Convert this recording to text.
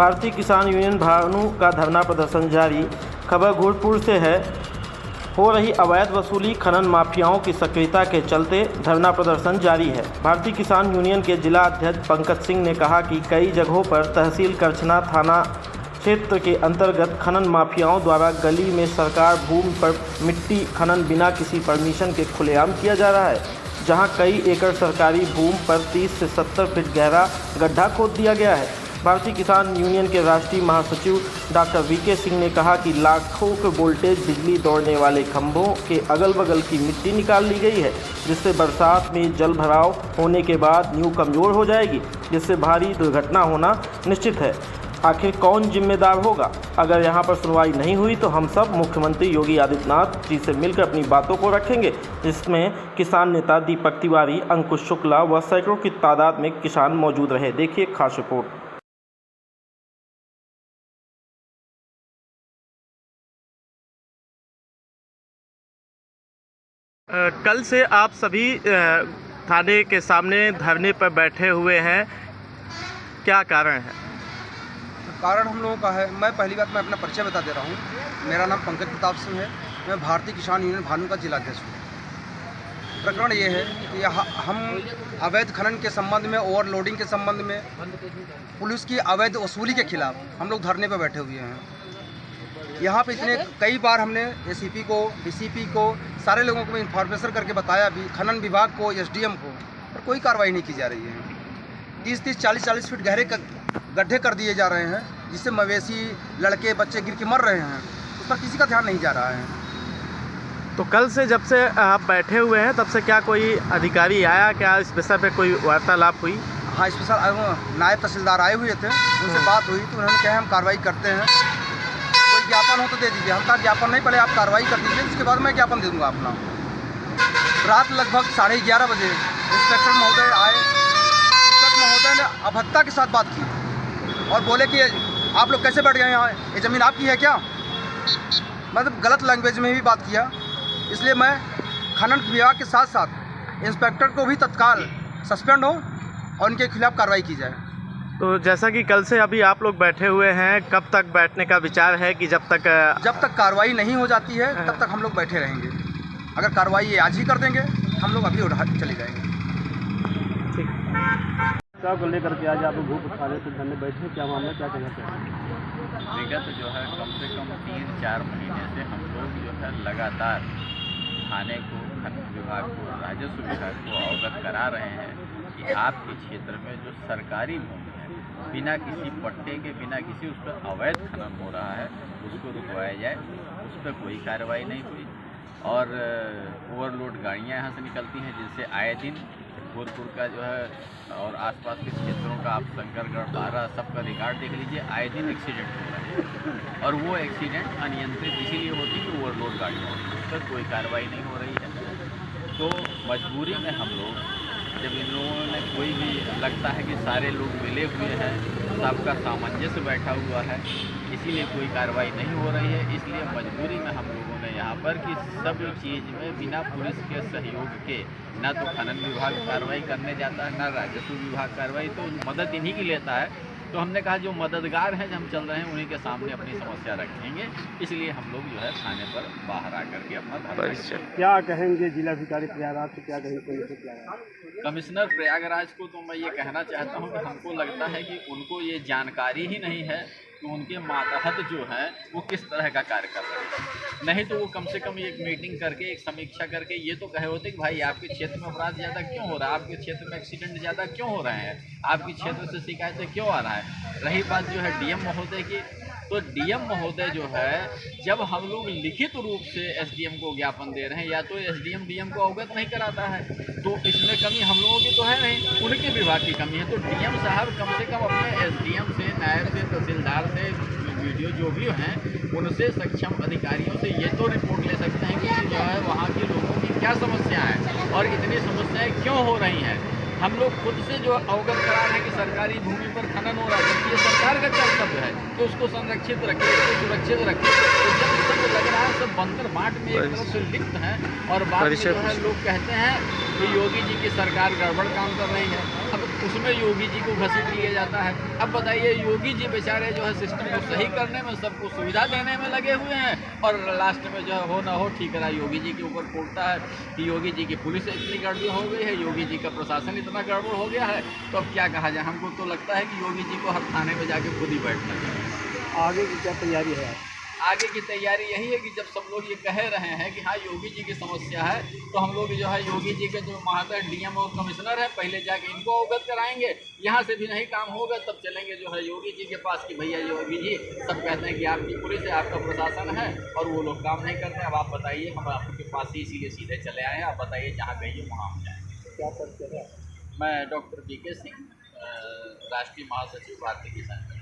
भारतीय किसान यूनियन भानु का धरना प्रदर्शन जारी। खबर गोरखपुर से है। हो रही अवैध वसूली, खनन माफियाओं की सक्रियता के चलते धरना प्रदर्शन जारी है। भारतीय किसान यूनियन के जिला अध्यक्ष पंकज सिंह ने कहा कि कई जगहों पर तहसील करछना थाना क्षेत्र के अंतर्गत खनन माफियाओं द्वारा गली में सरकार भूमि पर मिट्टी खनन बिना किसी परमिशन के खुलेआम किया जा रहा है, जहां कई एकड़ सरकारी भूमि पर 30 से 70 फीट गहरा गड्ढा खोद दिया गया है। भारतीय किसान यूनियन के राष्ट्रीय महासचिव डॉक्टर वीके सिंह ने कहा कि लाखों के वोल्टेज बिजली दौड़ने वाले खंभों के अगल बगल की मिट्टी निकाल ली गई है, जिससे बरसात में जल भराव होने के बाद नींव कमज़ोर हो जाएगी, जिससे भारी दुर्घटना होना निश्चित है। आखिर कौन जिम्मेदार होगा? अगर यहां पर सुनवाई नहीं हुई तो हम सब मुख्यमंत्री योगी आदित्यनाथ जी से मिलकर अपनी बातों को रखेंगे, जिसमें किसान नेता दीपक तिवारी, अंकुश शुक्ला व सैकड़ों की तादाद में किसान मौजूद रहे। देखिए खास रिपोर्ट। कल से आप सभी थाने के सामने धरने पर बैठे हुए हैं, क्या कारण है? कारण हम लोगों का है, मैं पहली बात मैं अपना परिचय बता दे रहा हूँ। मेरा नाम पंकज प्रताप सिंह है। मैं भारतीय किसान यूनियन भानु का जिला अध्यक्ष हूँ। प्रकरण ये है कि हम अवैध खनन के संबंध में, ओवरलोडिंग के संबंध में, पुलिस की अवैध वसूली के खिलाफ हम लोग धरने पर बैठे हुए हैं। यहाँ पे इतने कई बार हमने एसीपी को, डीसीपी को, सारे लोगों को इन्फॉर्मेशन करके बताया भी, खनन विभाग को, एसडीएम को, पर कोई कार्रवाई नहीं की जा रही है। 30-30, 40-40 फीट गहरे गड्ढे कर दिए जा रहे हैं, जिससे मवेशी, लड़के, बच्चे गिर के मर रहे हैं। उस पर किसी का ध्यान नहीं जा रहा है। तो कल से जब से आप बैठे हुए हैं तब से क्या कोई अधिकारी आया, क्या इस विषय पे कोई वार्तालाप हुई? हाँ, स्पेशल नायब तहसीलदार आए हुए थे, उनसे बात हुई तो उन्होंने कहा हम कार्रवाई करते हैं, कोई ज्ञापन हो तो दे दीजिए। हम कहा ज्ञापन नहीं, पहले आप कार्रवाई कर दीजिए, उसके बाद मैं ज्ञापन दे दूँगा अपना। रात लगभग 11:30 बजे इंस्पेक्टर महोदय आए। इंस्पेक्टर महोदय ने अभद्रता के साथ बात की और बोले कि आप लोग कैसे बैठ गए यहाँ, ये ज़मीन आपकी है क्या? मतलब गलत लैंग्वेज में भी बात किया। इसलिए मैं खनन विभाग के साथ साथ इंस्पेक्टर को भी तत्काल सस्पेंड हो और उनके खिलाफ कार्रवाई की जाए। तो जैसा कि कल से अभी आप लोग बैठे हुए हैं, कब तक बैठने का विचार है कि जब तक कार्रवाई नहीं हो जाती है तब तक हम लोग बैठे रहेंगे। अगर कार्रवाई ये आज ही कर देंगे, हम लोग अभी उठा चले जाएंगे। क्या को लेकर के आज आप भूख उठाने से धरने बैठे, क्या मामला, क्या कहना चाहिए? विगत जो है कम से कम 3-4 महीने से हम लोग जो है लगातार थाने को, खनन विभाग को, राजस्व विभाग को अवगत करा रहे हैं कि आपके क्षेत्र में जो सरकारी भूमि है, बिना किसी पट्टे के, बिना किसी उस पर अवैध खनन हो रहा है, उसको रुकवाया जाए। उस पर कोई कार्रवाई नहीं हुई और ओवरलोड गाड़ियाँ यहाँ से निकलती हैं, जिनसे आए दिन गोरखपुर का जो है और आसपास के क्षेत्रों का, आप शंकरगढ़, बारा, सबका रिकॉर्ड देख लीजिए, आए दिन एक्सीडेंट हो रहे हैं और वो एक्सीडेंट अनियंत्रित इसीलिए होती है कि ओवरलोड गाड़ियाँ होती हैं, उस पर कोई कार्रवाई नहीं हो रही है। तो मजबूरी में हम लोग, जब इन लोगों ने कोई भी लगता है कि सारे लोग मिले हुए हैं, सबका सामंजस्य बैठा हुआ है, इसीलिए कोई कार्रवाई नहीं हो रही है। इसलिए मजबूरी में हम लोगों ने यहाँ पर कि सब चीज़ में बिना पुलिस के सहयोग के ना तो खनन विभाग कार्रवाई करने जाता है, ना राजस्व विभाग कार्रवाई, तो मदद इन्हीं की लेता है। तो हमने कहा जो मददगार हैं, जो हम चल रहे हैं, उन्हीं के सामने अपनी समस्या रखेंगे। इसलिए हम लोग जो है थाने पर बाहर आकर के अपना धरना। क्या कहेंगे जिलाधिकारी प्रयागराज से, क्या कहेंगे कमिश्नर प्रयागराज को? तो मैं ये कहना चाहता हूँ कि हमको लगता है कि उनको ये जानकारी ही नहीं है कि उनके मातहत जो हैं वो किस तरह का कार्य कर रहे हैं। नहीं तो वो कम से कम एक मीटिंग करके, एक समीक्षा करके ये तो कहे होते कि भाई आपके क्षेत्र में अपराध ज़्यादा क्यों हो रहा है, आपके क्षेत्र में एक्सीडेंट ज़्यादा क्यों हो रहे हैं, आपके क्षेत्र से शिकायतें क्यों आ रहा है। रही बात जो है डीएम महोदय की, तो डीएम महोदय जो है, जब हम लोग लिखित रूप से एसडीएम को ज्ञापन दे रहे हैं, या तो एसडीएम डीएम को अवगत नहीं कराता है, तो इसमें कमी हम लोगों की तो है नहीं, उनके विभाग की कमी है। तो डीएम साहब कम से कम अपने एसडीएम से, नायब से, तहसीलदार से, वीडियो जो भी हैं, उनसे, सक्षम अधिकारियों से ये तो रिपोर्ट ले सकते हैं कि जो है वहाँ के लोगों की क्या समस्या है और इतनी समस्याएँ क्यों हो रही हैं। हम लोग खुद से जो अवगत करा रहे हैं कि सरकारी भूमि पर खनन हो रहा है, जबकि ये सरकार का कर्तव्य है कि उसको संरक्षित रखे, उसको सुरक्षित रखे। तो जब सब लग रहा है सब बंदर बाट में एक तरफ से लिप्त हैं और बाद में जो है लोग कहते हैं कि योगी जी की सरकार गड़बड़ काम कर रही है। अब उसमें योगी जी को घसीट लिया जाता है। अब बताइए, योगी जी बेचारे जो है सिस्टम को सही करने में, सबको सुविधा देने में लगे हुए हैं, और लास्ट में जो है हो ना हो ठीकरा योगी जी के ऊपर फूटता है कि योगी जी की पुलिस इतनी गड़बड़ हो गई है, योगी जी का प्रशासन इतना गड़बड़ हो गया है। तो अब क्या कहा जाए, हमको तो लगता है कि योगी जी को हर थाने में जाके खुद ही बैठना चाहिए। आगे की क्या तैयारी है? आगे की तैयारी यही है कि जब सब लोग ये कह रहे हैं कि हाँ योगी जी की समस्या है, तो हम लोग जो है योगी जी के जो महातर डीएम और कमिश्नर है, पहले जाके इनको अवगत कराएंगे। यहाँ से भी नहीं काम होगा तब चलेंगे जो है योगी जी के पास कि भैया योगी जी, सब कहते हैं कि आपकी पुलिस है, आपका प्रशासन है, और वो लोग काम नहीं करते। अब आप बताइए, हम आपके पास ही इसीलिए सीधे चले आए हैं। आप बताइए, जहाँ कहिए वहाँ हम जाएंगे। क्या करते हैं? मैं डॉक्टर BK सिंह, राष्ट्रीय महासचिव भारतीय किसान